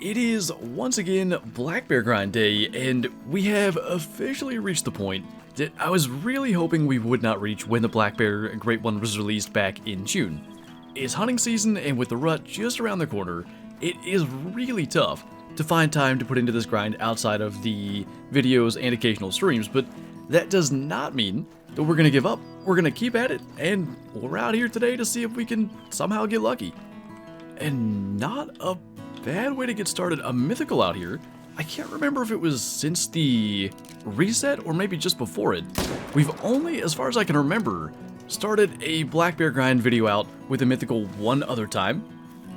It is once again Black Bear Grind Day, and we have officially reached the point that I was really hoping we would not reach when the Black Bear Great One was released back in June. It's hunting season, and with the rut just around the corner, it is really tough to find time to put into this grind outside of the videos and occasional streams, but that does not mean that we're going to give up. We're going to keep at it, and we're out here today to see if we can somehow get lucky. And not a bad way to get started. A mythical out here. I can't remember if it was since the reset or maybe just before it. We've only, as far as I can remember, started a Black Bear Grind video out with a mythical one other time.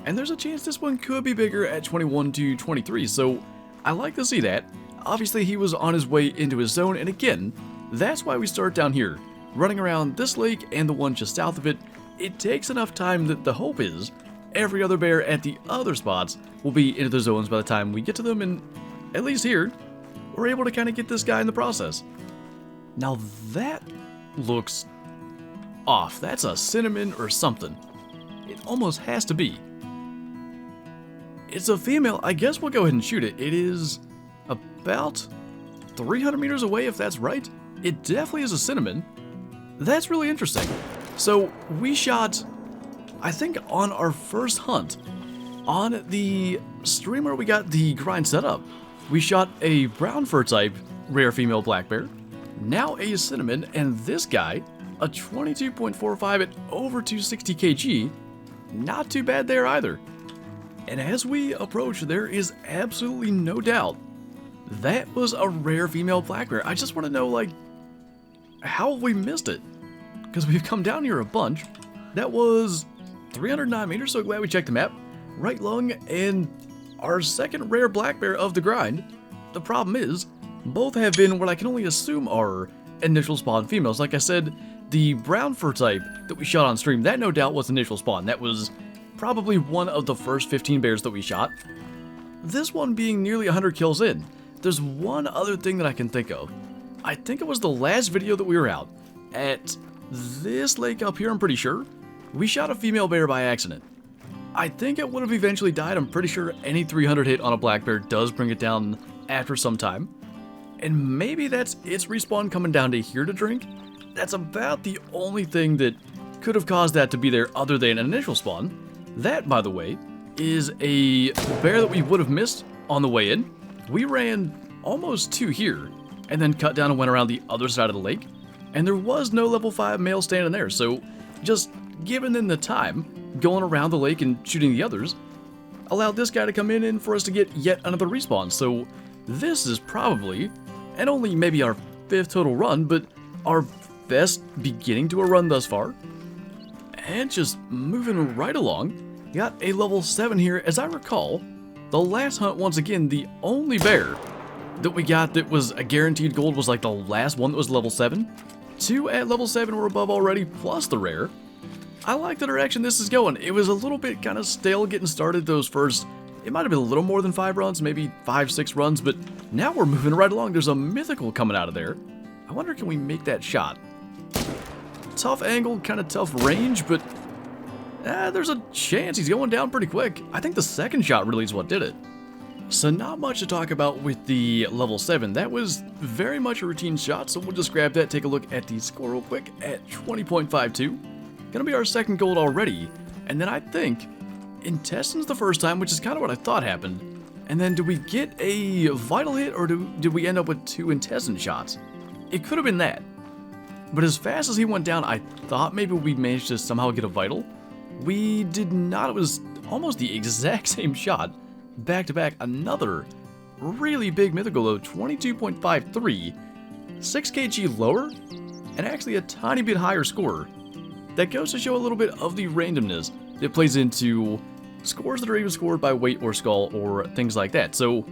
And there's a chance this one could be bigger at 21 to 23, so I like to see that. Obviously, he was on his way into his zone, and again, that's why we start down here. Running around this lake and the one just south of it, it takes enough time that the hope is every other bear at the other spots will be into the zones by the time we get to them, and at least here, we're able to kind of get this guy in the process. Now that looks off. That's a cinnamon or something. It almost has to be. It's a female. I guess we'll go ahead and shoot it. It is about 300 meters away, if that's right. It definitely is a cinnamon. That's really interesting. So we shot, I think on our first hunt, on the stream where we got the grind set up, we shot a brown fur type rare female black bear, now a cinnamon, and this guy, a 22.45 at over 260 kg. Not too bad there either. And as we approach, there is absolutely no doubt that was a rare female black bear. I just want to know, like, how have we missed it? Because we've come down here a bunch. That was 309 meters, so glad we checked the map. Right lung and our second rare black bear of the grind. The problem is, both have been what I can only assume are initial spawn females. Like I said, the brown fur type that we shot on stream, that no doubt was initial spawn. That was probably one of the first 15 bears that we shot. This one being nearly 100 kills in. There's one other thing that I can think of. I think it was the last video that we were out at this lake up here, I'm pretty sure. We shot a female bear by accident. I think it would have eventually died. I'm pretty sure any 300 hit on a black bear does bring it down after some time. And maybe that's its respawn coming down to here to drink. That's about the only thing that could have caused that to be there other than an initial spawn. That, by the way, is a bear that we would have missed on the way in. We ran almost to here, and then cut down and went around the other side of the lake, and there was no level 5 male standing there, so just giving them the time, going around the lake and shooting the others, allowed this guy to come in and for us to get yet another respawn. So this is probably, and only maybe our 5th total run, but our best beginning to a run thus far. And just moving right along, got a level 7 here. As I recall, the last hunt, once again, the only bear that we got that was a guaranteed gold was like the last one that was level 7. 2 at level 7 were above already, plus the rare. I like the direction this is going. It was a little bit kind of stale getting started those first, it might have been a little more than 5 runs, maybe 5-6 runs, but now we're moving right along. There's a mythical coming out of there. I wonder, can we make that shot? Tough angle, kind of tough range, but there's a chance he's going down pretty quick. I think the second shot really is what did it. So not much to talk about with the level 7. That was very much a routine shot, so we'll just grab that, take a look at the score real quick at 20.52. Gonna be our second gold already. And then I think intestines the first time, which is kind of what I thought happened. And then did we get a vital hit, or did we end up with 2 intestine shots? It could have been that. But as fast as he went down, I thought maybe we managed to somehow get a vital. We did not. It was almost the exact same shot. Back to back, another really big mythical though, 22.53, 6 kg lower, and actually a tiny bit higher score. That goes to show a little bit of the randomness that plays into scores that are even scored by weight or skull or things like that. So,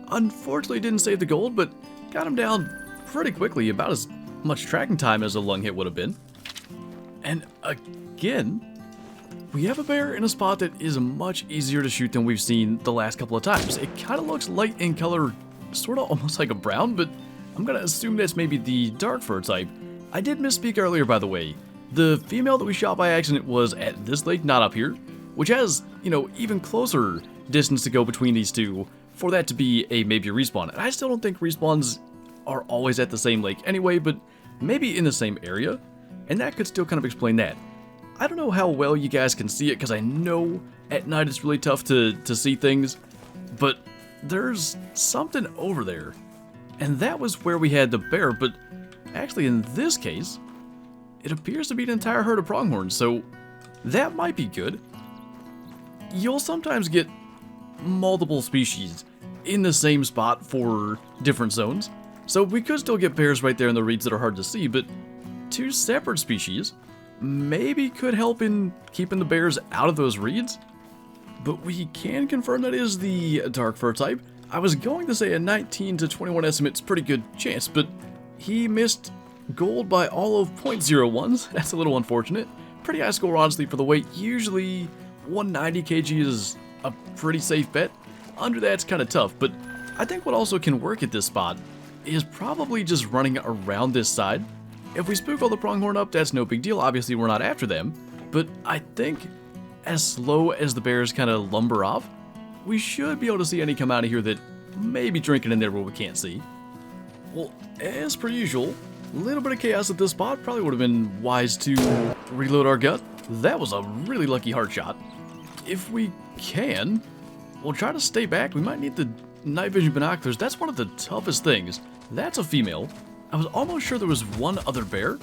unfortunately didn't save the gold, but got him down pretty quickly, about as much tracking time as a lung hit would have been. And again, we have a bear in a spot that is much easier to shoot than we've seen the last couple of times. It kind of looks light in color, sort of almost like a brown, but I'm going to assume that's maybe the dark fur type. I did misspeak earlier, by the way. The female that we shot by accident was at this lake, not up here, which has, you know, even closer distance to go between these two for that to be a maybe a respawn. And I still don't think respawns are always at the same lake anyway, but maybe in the same area, and that could still kind of explain that. I don't know how well you guys can see it, because I know at night it's really tough to see things, but there's something over there. And that was where we had the bear, but actually in this case, it appears to be an entire herd of pronghorns, so that might be good. You'll sometimes get multiple species in the same spot for different zones, so we could still get bears right there in the reeds that are hard to see, but two separate species maybe could help in keeping the bears out of those reeds. But we can confirm that is the dark fur type. I was going to say a 19 to 21 estimate's pretty good chance, but he missed gold by all of 0.01s. That's a little unfortunate. Pretty high score, honestly, for the weight. Usually 190 kg is a pretty safe bet. Under that's kind of tough, but I think what also can work at this spot is probably just running around this side. If we spook all the pronghorn up, that's no big deal. Obviously, we're not after them, but I think as slow as the bears kind of lumber off, we should be able to see any come out of here that may be drinking in there where we can't see. Well, as per usual, a little bit of chaos at this spot. Probably would have been wise to reload our gut. That was a really lucky heart shot. If we can, we'll try to stay back. We might need the night vision binoculars. That's one of the toughest things. That's a female. I was almost sure there was one other bear.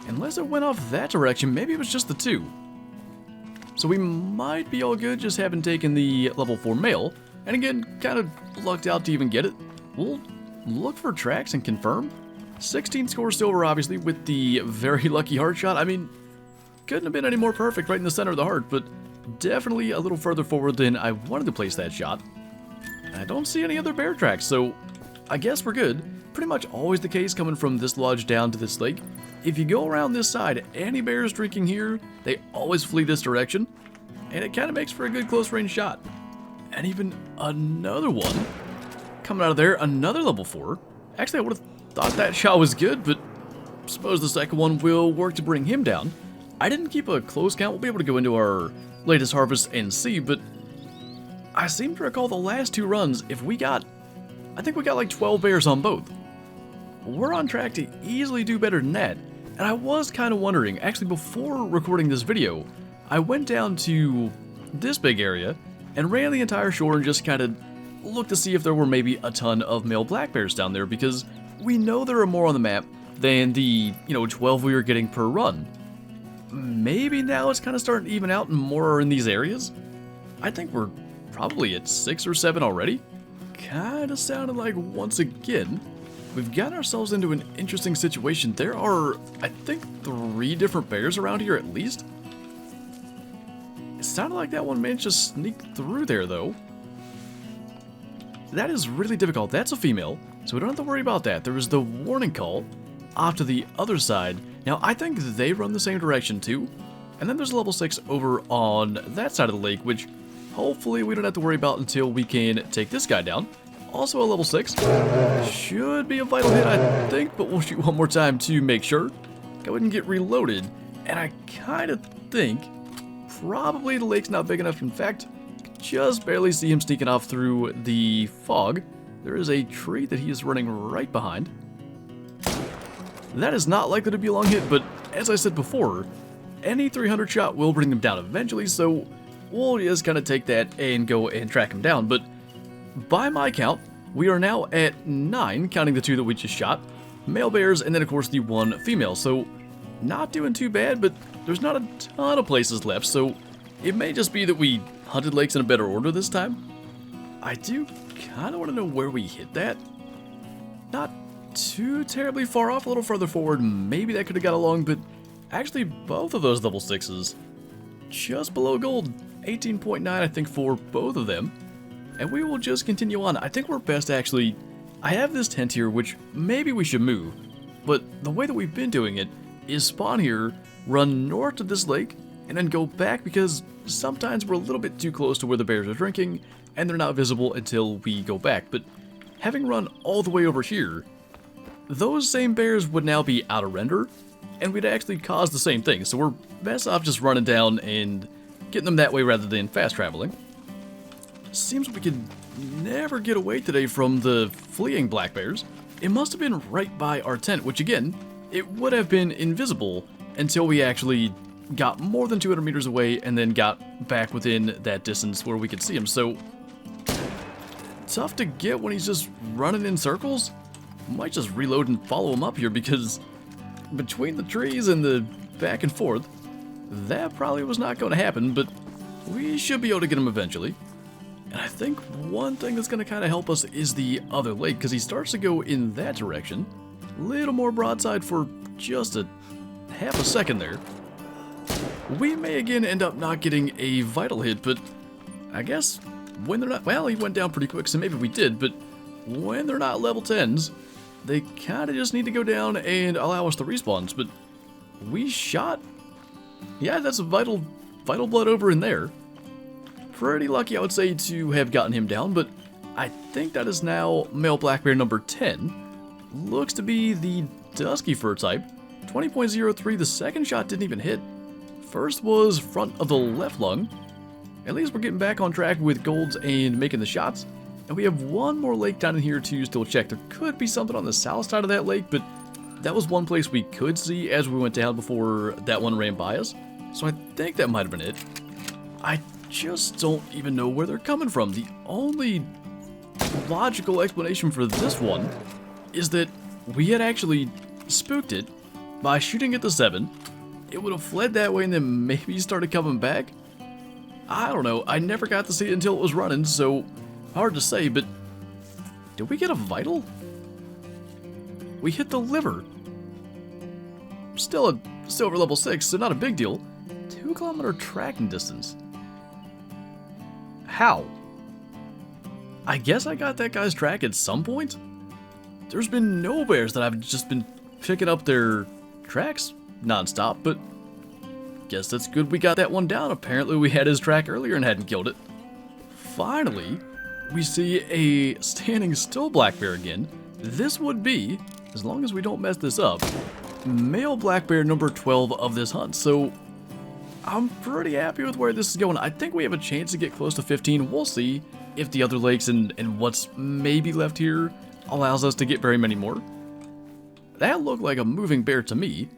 Unless it went off that direction, maybe it was just the two. So we might be all good just having taken the level 4 male. And again, kind of lucked out to even get it. We'll look for tracks and confirm. 16 score silver, obviously, with the very lucky heart shot. I mean, couldn't have been any more perfect right in the center of the heart, but definitely a little further forward than I wanted to place that shot. I don't see any other bear tracks, so I guess we're good. Pretty much always the case coming from this lodge down to this lake. If you go around this side, any bears drinking here, they always flee this direction, and it kind of makes for a good close range shot. And even another one coming out of there, another level 4. Actually, I would have thought that shot was good, but suppose the second one will work to bring him down. I didn't keep a close count. We'll be able to go into our latest harvest and see, but I seem to recall the last two runs, if we got, I think we got like 12 bears on both. We're on track to easily do better than that. And I was kind of wondering, actually before recording this video, I went down to this big area and ran the entire shore and just kind of looked to see if there were maybe a ton of male black bears down there, because we know there are more on the map than the, 12 we were getting per run. Maybe now it's kind of starting to even out and more are in these areas. I think we're probably at 6 or 7 already. Kind of sounded like once again, we've gotten ourselves into an interesting situation. There are, I think, 3 different bears around here at least. It sounded like that one managed to sneak through there, though. That is really difficult. That's a female, so we don't have to worry about that. There was the warning call off to the other side. Now, I think they run the same direction, too. And then there's a level 6 over on that side of the lake, which hopefully we don't have to worry about until we can take this guy down. Also a level 6. Should be a vital hit, I think, but we'll shoot one more time to make sure. Go ahead and get reloaded. And I kind of think probably the lake's not big enough. In fact, just barely see him sneaking off through the fog. There is a tree that he is running right behind. That is not likely to be a long hit, but as I said before, any 300 shot will bring them down eventually, so we'll just kind of take that and go and track him down. But by my count, we are now at 9, counting the 2 that we just shot, male bears, and then of course the 1 female, so not doing too bad, but there's not a ton of places left, so it may just be that we hunted lakes in a better order this time. I do kind of want to know where we hit that. Not too terribly far off, a little further forward, maybe that could have got along, but actually both of those level 6s, just below gold, 18.9 I think for both of them. And we will just continue on. I think we're best actually, I have this tent here, which maybe we should move, but the way that we've been doing it is spawn here, run north to this lake, and then go back, because sometimes we're a little bit too close to where the bears are drinking, and they're not visible until we go back. But having run all the way over here, those same bears would now be out of render, and we'd actually cause the same thing, so we're best off just running down and getting them that way rather than fast traveling. seems we could never get away today from the fleeing black bears. It must have been right by our tent, which again, it would have been invisible until we actually got more than 200 meters away and then got back within that distance where we could see him. So, tough to get when he's just running in circles. Might just reload and follow him up here, because between the trees and the back and forth, that probably was not going to happen, but we should be able to get him eventually. And I think one thing that's going to kind of help us is the other lake, because he starts to go in that direction. A little more broadside for just a half a second there. We may again end up not getting a vital hit, but I guess when they're not, well, he went down pretty quick, so maybe we did, but when they're not level 10s, they kind of just need to go down and allow us to respawns. But we shot, yeah, that's a vital blood over in there. Pretty lucky, I would say, to have gotten him down, but I think that is now male black bear number 10. Looks to be the dusky fur type. 20.03, the second shot didn't even hit. First was front of the left lung. At least we're getting back on track with golds and making the shots. And we have one more lake down in here to still check. There could be something on the south side of that lake, but that was one place we could see as we went down before that one ran by us. So I think that might have been it. I just don't even know where they're coming from. The only logical explanation for this one is that we had actually spooked it by shooting at the 7. It would have fled that way and then maybe started coming back. I don't know. I never got to see it until it was running, so hard to say, but did we get a vital? We hit the liver. Still a silver level 6, so not a big deal. 2 kilometer tracking distance. How? I guess I got that guy's track at some point? There's been no bears that I've just been picking up their tracks non-stop, but guess that's good we got that one down. Apparently we had his track earlier and hadn't killed it. Finally, we see a standing still black bear again. This would be, as long as we don't mess this up, male black bear number 12 of this hunt. So I'm pretty happy with where this is going. I think we have a chance to get close to 15. We'll see if the other lakes and what's maybe left here allows us to get very many more. That looked like a moving bear to me.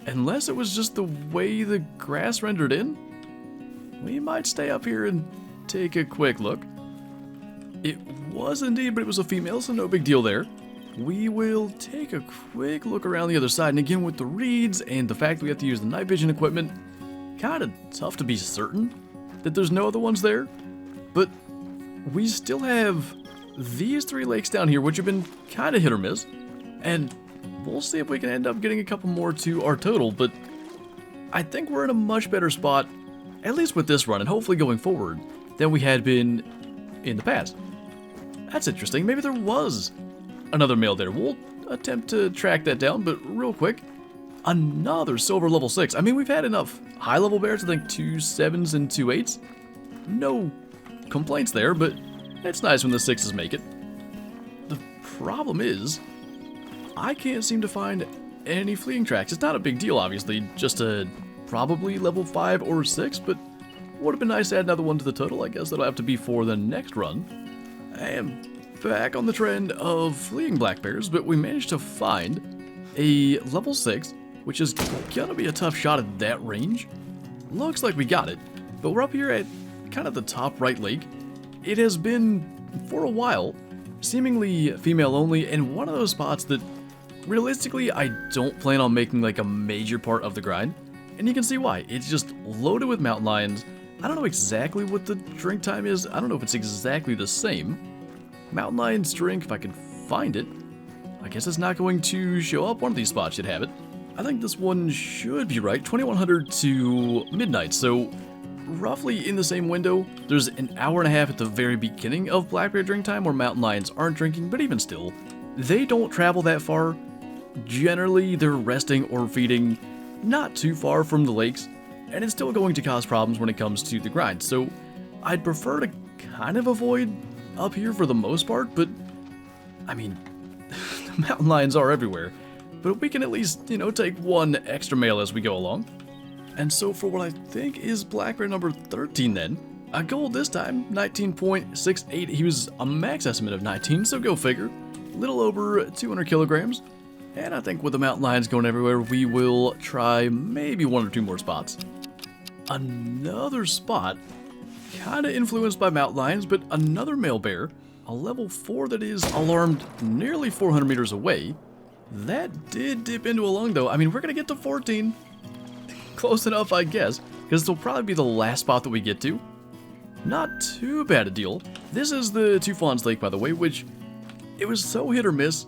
Unless it was just the way the grass rendered in. We might stay up here and take a quick look. It was indeed, but it was a female, so no big deal there. We will take a quick look around the other side, and again with the reeds and the fact that we have to use the night vision equipment, kind of tough to be certain that there's no other ones there. But we still have these 3 lakes down here, which have been kind of hit or miss, and we'll see if we can end up getting a couple more to our total. But I think we're in a much better spot, at least with this run, and hopefully going forward, than we had been in the past. That's interesting. Maybe there was another male there. We'll attempt to track that down, but real quick, another silver level 6. I mean, we've had enough high level bears, I think 2 7s and 2 8s. No complaints there, but it's nice when the 6s make it. The problem is, I can't seem to find any fleeing tracks. It's not a big deal, obviously, just a probably level 5 or 6, but would have been nice to add another one to the total. I guess that'll have to be for the next run. I am back on the trend of fleeing black bears, but we managed to find a level 6, which is gonna be a tough shot at that range. Looks like we got it, but we're up here at kind of the top right lake. It has been, for a while, seemingly female only, and one of those spots that realistically I don't plan on making like a major part of the grind. And you can see why. It's just loaded with mountain lions. I don't know exactly what the drink time is. I don't know if it's exactly the same. Mountain lions drink, if I can find it. I guess it's not going to show up. One of these spots should have it. I think this one should be right. 2100 to midnight. So roughly in the same window. There's an hour and a half at the very beginning of black bear drink time where mountain lions aren't drinking, but even still, they don't travel that far. Generally, they're resting or feeding not too far from the lakes, and it's still going to cause problems when it comes to the grind. So I'd prefer to kind of avoid up here for the most part, but I mean, the mountain lions are everywhere. But we can at least, take one extra male as we go along. And so for what I think is black bear number 13 then, A gold this time, 19.68. He was a max estimate of 19, so go figure. Little over 200 kilograms. And I think with the mountain lions going everywhere, we will try maybe 1 or 2 more spots. Another spot, kind of influenced by mountain lions, but another male bear, a level 4 that is alarmed nearly 400 meters away. That did dip into a lung though. I mean, we're going to get to 14. Close enough, I guess, because this will probably be the last spot that we get to. Not too bad a deal. This is the Two Fawns Lake, by the way, which it was so hit or miss,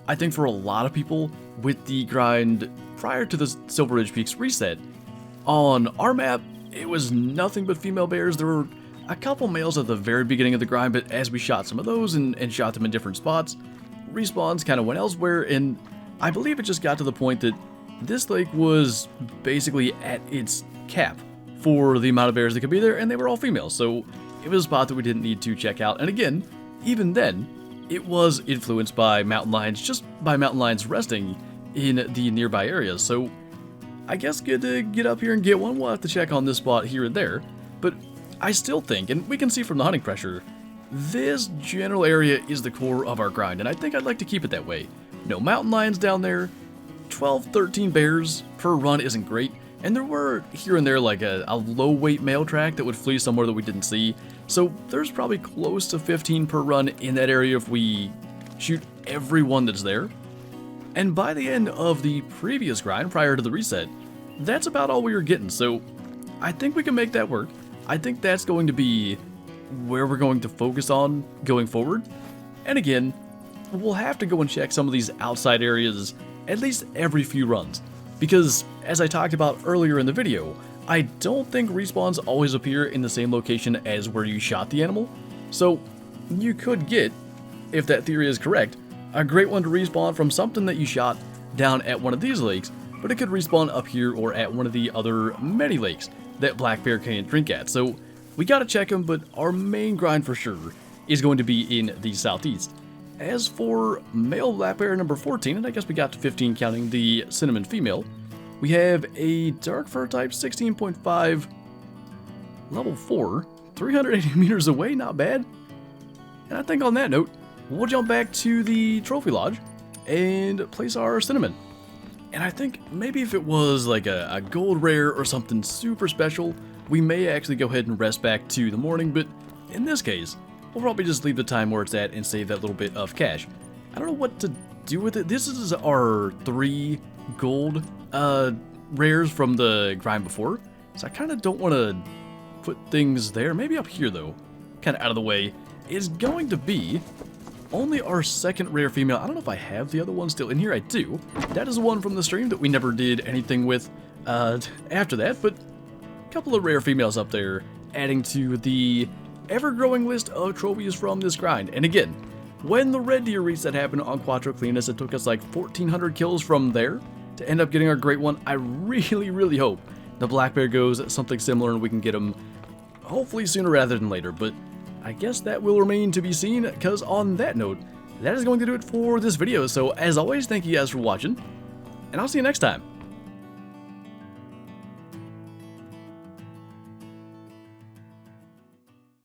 I think, for a lot of people with the grind prior to the Silver Ridge Peaks reset. On our map, it was nothing but female bears. There were a couple males at the very beginning of the grind, but as we shot some of those and shot them in different spots, respawns kind of went elsewhere, and I believe it just got to the point that this lake was basically at its cap for the amount of bears that could be there, and they were all females, so it was a spot that we didn't need to check out. And again, even then, it was influenced by mountain lions, just by mountain lions resting in the nearby areas, so I guess good to get up here and get one. We'll have to check on this spot here and there, but I still think, and we can see from the hunting pressure, this general area is the core of our grind, and I think I'd like to keep it that way. No mountain lions down there, 12, 13 bears per run isn't great, and there were here and there like a low weight male track that would flee somewhere that we didn't see, so there's probably close to 15 per run in that area if we shoot every one that's there. And by the end of the previous grind, prior to the reset, that's about all we were getting, so I think we can make that work. I think that's going to be where we're going to focus on going forward. And again, we'll have to go and check some of these outside areas at least every few runs, because as I talked about earlier in the video, I don't think respawns always appear in the same location as where you shot the animal, so you could get, if that theory is correct, a great one to respawn from something that you shot down at one of these lakes, but it could respawn up here or at one of the other many lakes that black bear can't drink at. So we gotta check them, but our main grind for sure is going to be in the southeast. As for male black bear number 14, and I guess we got to 15 counting the cinnamon female, we have a dark fur type 16.5, level 4, 380 meters away, not bad. And I think on that note, we'll jump back to the trophy lodge and place our cinnamon. And I think maybe if it was like a gold rare or something super special, we may actually go ahead and rest back to the morning, but in this case, we'll probably just leave the time where it's at and save that little bit of cash. I don't know what to do with it. This is our 3 gold rares from the grind before, so I kind of don't want to put things there. Maybe up here though, kind of out of the way, is going to be only our second rare female. I don't know if I have the other one still in here. I do. That is the one from the stream that we never did anything with after that, but a couple of rare females up there adding to the ever-growing list of trophies from this grind. And again, when the red deer reset happened on Quattro Cleanest, it took us like 1,400 kills from there to end up getting our great one. I really hope the black bear goes something similar and we can get him hopefully sooner rather than later, but I guess that will remain to be seen, because on that note, that is going to do it for this video. So as always, thank you guys for watching, and I'll see you next time.